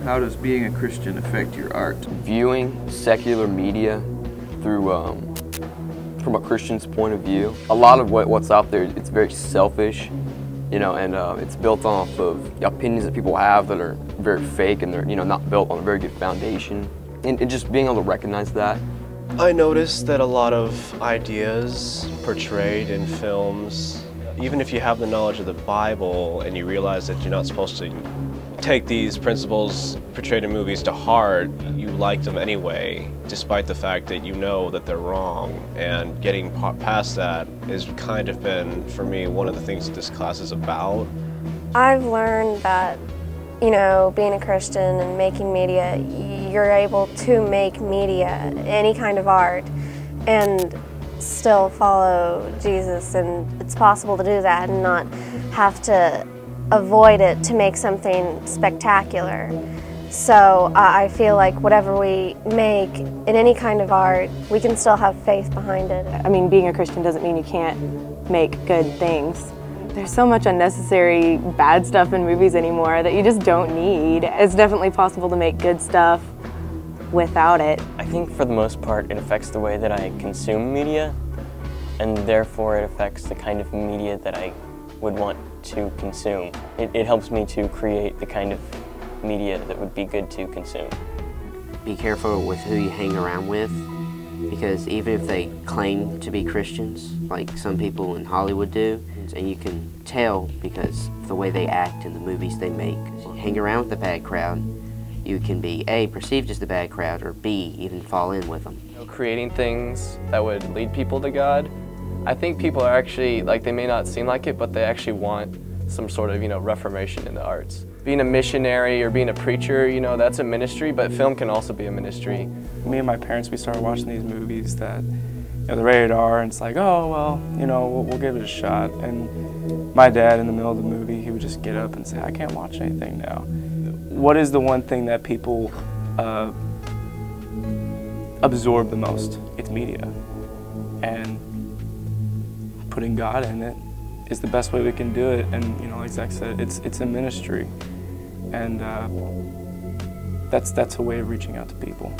How does being a Christian affect your art? Viewing secular media through from a Christian's point of view. A lot of what's out there, it's very selfish, you know, and it's built off of opinions that people have that are very fake and they're, you know, not built on a very good foundation. And just being able to recognize that. I noticed that a lot of ideas portrayed in films, even if you have the knowledge of the Bible and you realize that you're not supposed to take these principles portrayed in movies to heart, you like them anyway, despite the fact that you know that they're wrong. And getting past that has kind of been, for me, one of the things that this class is about. I've learned that, you know, being a Christian and making media, you're able to make media, any kind of art, and still follow Jesus, and it's possible to do that and not have to avoid it to make something spectacular. So I feel like whatever we make in any kind of art, we can still have faith behind it. I mean, being a Christian doesn't mean you can't make good things. There's so much unnecessary bad stuff in movies anymore that you just don't need. It's definitely possible to make good stuff without it. I think for the most part it affects the way that I consume media, and therefore it affects the kind of media that I would want to consume. It helps me to create the kind of media that would be good to consume. Be careful with who you hang around with, because even if they claim to be Christians, like some people in Hollywood do, and you can tell because of the way they act in the movies they make. Hang around with the bad crowd, you can be A, perceived as the bad crowd, or B, even fall in with them. Creating things that would lead people to God. I think people are actually, like, they may not seem like it, but they actually want some sort of, you know, reformation in the arts. Being a missionary or being a preacher, you know, that's a ministry, but film can also be a ministry. Me and my parents, we started watching these movies that, you know, they're rated R, and it's like, oh, well, you know, we'll give it a shot. And my dad, in the middle of the movie, he would just get up and say, I can't watch anything now. What is the one thing that people absorb the most? It's media. And putting God in it is the best way we can do it. And, you know, like Zach said, it's a ministry. And that's a way of reaching out to people.